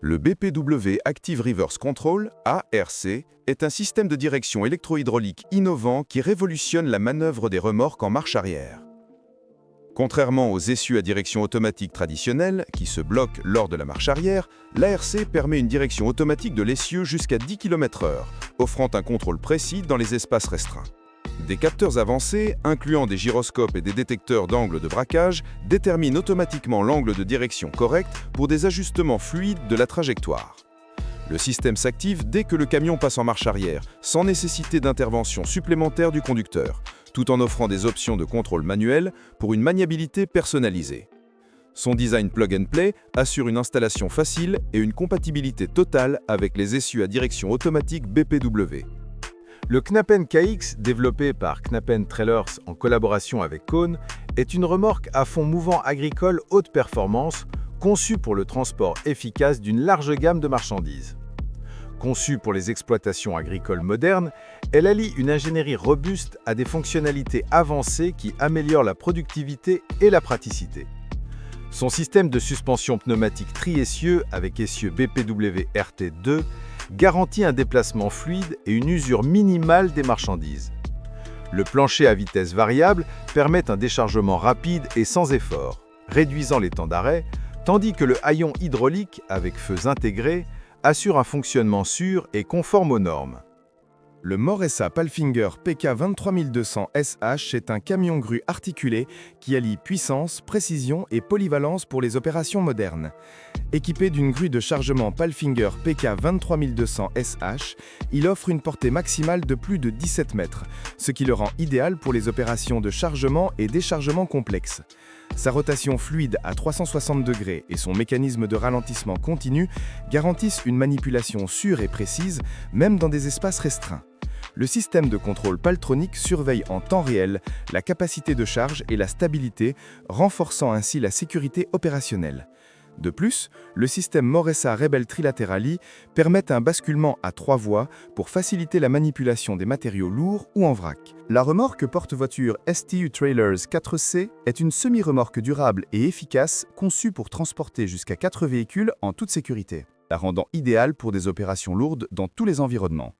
Le BPW Active Reverse Control, ARC, est un système de direction électro-hydraulique innovant qui révolutionne la manœuvre des remorques en marche arrière. Contrairement aux essieux à direction automatique traditionnels, qui se bloquent lors de la marche arrière, l'ARC permet une direction automatique de l'essieu jusqu'à 10 km/h, offrant un contrôle précis dans les espaces restreints. Des capteurs avancés, incluant des gyroscopes et des détecteurs d'angle de braquage, déterminent automatiquement l'angle de direction correct pour des ajustements fluides de la trajectoire. Le système s'active dès que le camion passe en marche arrière, sans nécessité d'intervention supplémentaire du conducteur, tout en offrant des options de contrôle manuel pour une maniabilité personnalisée. Son design plug-and-play assure une installation facile et une compatibilité totale avec les essieux à direction automatique BPW. Le Knappen KX, développé par Knappen Trailers en collaboration avec Kone, est une remorque à fond mouvant agricole haute performance, conçue pour le transport efficace d'une large gamme de marchandises. Conçue pour les exploitations agricoles modernes, elle allie une ingénierie robuste à des fonctionnalités avancées qui améliorent la productivité et la praticité. Son système de suspension pneumatique tri-essieux avec essieu BPW RT2 garantit un déplacement fluide et une usure minimale des marchandises. Le plancher à vitesse variable permet un déchargement rapide et sans effort, réduisant les temps d'arrêt, tandis que le haillon hydraulique avec feux intégrés assure un fonctionnement sûr et conforme aux normes. Le Moresa Palfinger PK 23200 SH est un camion grue articulé qui allie puissance, précision et polyvalence pour les opérations modernes. Équipé d'une grue de chargement Palfinger PK 23200 SH, il offre une portée maximale de plus de 17 mètres, ce qui le rend idéal pour les opérations de chargement et déchargement complexes. Sa rotation fluide à 360 degrés et son mécanisme de ralentissement continu garantissent une manipulation sûre et précise, même dans des espaces restreints. Le système de contrôle Paltronic surveille en temps réel la capacité de charge et la stabilité, renforçant ainsi la sécurité opérationnelle. De plus, le système Moresa Rebel Trilaterali permet un basculement à 3 voies pour faciliter la manipulation des matériaux lourds ou en vrac. La remorque porte-voiture STU Trailers 4C est une semi-remorque durable et efficace conçue pour transporter jusqu'à 4 véhicules en toute sécurité, la rendant idéale pour des opérations lourdes dans tous les environnements.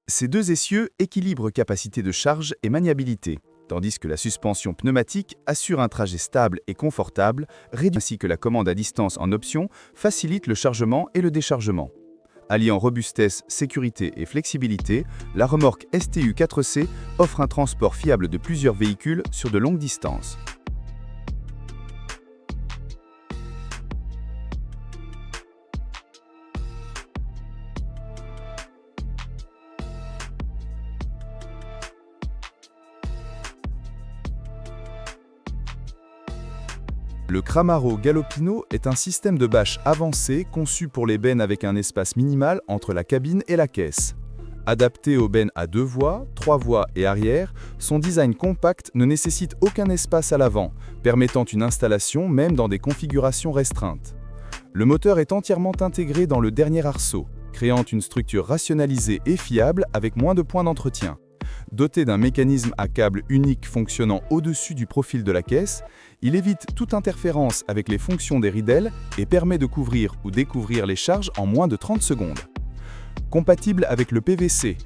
Ces deux essieux équilibrent capacité de charge et maniabilité, tandis que la suspension pneumatique assure un trajet stable et confortable, ainsi que la commande à distance en option facilite le chargement et le déchargement. Alliant robustesse, sécurité et flexibilité, la remorque STU 4C offre un transport fiable de plusieurs véhicules sur de longues distances. Le Cramaro Galopino est un système de bâche avancé conçu pour les bennes avec un espace minimal entre la cabine et la caisse. Adapté aux bennes à 2 voies, 3 voies et arrière, son design compact ne nécessite aucun espace à l'avant, permettant une installation même dans des configurations restreintes. Le moteur est entièrement intégré dans le dernier arceau, créant une structure rationalisée et fiable avec moins de points d'entretien. Doté d'un mécanisme à câble unique fonctionnant au-dessus du profil de la caisse, il évite toute interférence avec les fonctions des ridelles et permet de couvrir ou découvrir les charges en moins de 30 secondes. Compatible avec le PVC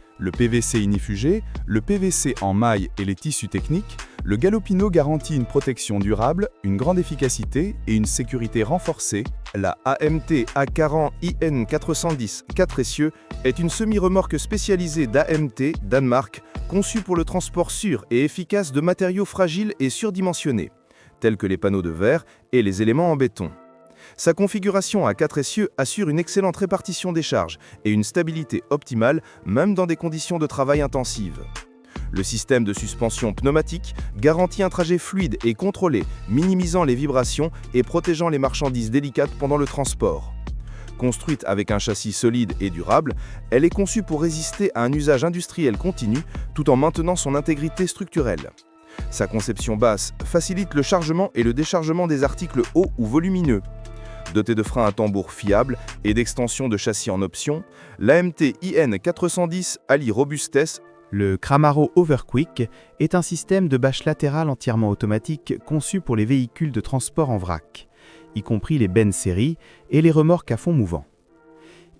inifugé, le PVC en maille et les tissus techniques, le Galopino garantit une protection durable, une grande efficacité et une sécurité renforcée. La AMT A40 IN 410 4 essieux est une semi-remorque spécialisée d'AMT Danemark, conçue pour le transport sûr et efficace de matériaux fragiles et surdimensionnés, tels que les panneaux de verre et les éléments en béton. Sa configuration à 4 essieux assure une excellente répartition des charges et une stabilité optimale, même dans des conditions de travail intensives. Le système de suspension pneumatique garantit un trajet fluide et contrôlé, minimisant les vibrations et protégeant les marchandises délicates pendant le transport. Construite avec un châssis solide et durable, elle est conçue pour résister à un usage industriel continu tout en maintenant son intégrité structurelle. Sa conception basse facilite le chargement et le déchargement des articles hauts ou volumineux. Dotée de freins à tambour fiables et d'extensions de châssis en option, l'AMT IN 410 allie robustesse. Le Cramaro Overquick est un système de bâche latérale entièrement automatique conçu pour les véhicules de transport en vrac, y compris les bennes série et les remorques à fond mouvant.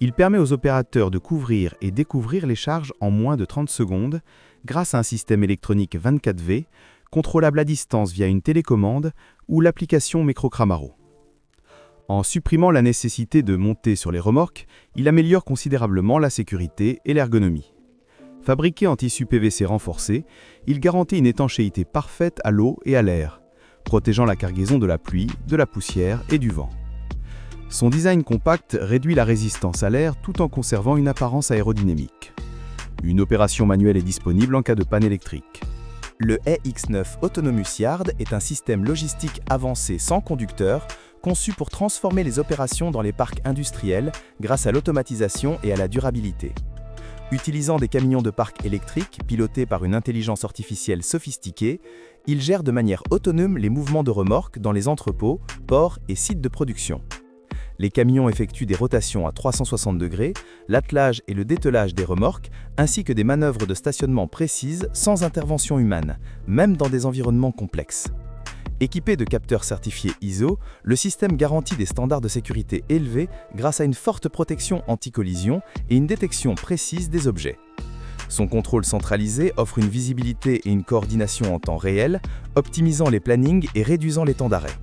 Il permet aux opérateurs de couvrir et découvrir les charges en moins de 30 secondes grâce à un système électronique 24V, contrôlable à distance via une télécommande ou l'application Microcramaro. En supprimant la nécessité de monter sur les remorques, il améliore considérablement la sécurité et l'ergonomie. Fabriqué en tissu PVC renforcé, il garantit une étanchéité parfaite à l'eau et à l'air, protégeant la cargaison de la pluie, de la poussière et du vent. Son design compact réduit la résistance à l'air tout en conservant une apparence aérodynamique. Une opération manuelle est disponible en cas de panne électrique. Le EX9 Autonomous Yard est un système logistique avancé sans conducteur, conçu pour transformer les opérations dans les parcs industriels grâce à l'automatisation et à la durabilité. Utilisant des camions de parc électriques pilotés par une intelligence artificielle sophistiquée, il gère de manière autonome les mouvements de remorques dans les entrepôts, ports et sites de production. Les camions effectuent des rotations à 360 degrés, l'attelage et le dételage des remorques, ainsi que des manœuvres de stationnement précises sans intervention humaine, même dans des environnements complexes. Équipé de capteurs certifiés ISO, le système garantit des standards de sécurité élevés grâce à une forte protection anti-collision et une détection précise des objets. Son contrôle centralisé offre une visibilité et une coordination en temps réel, optimisant les plannings et réduisant les temps d'arrêt.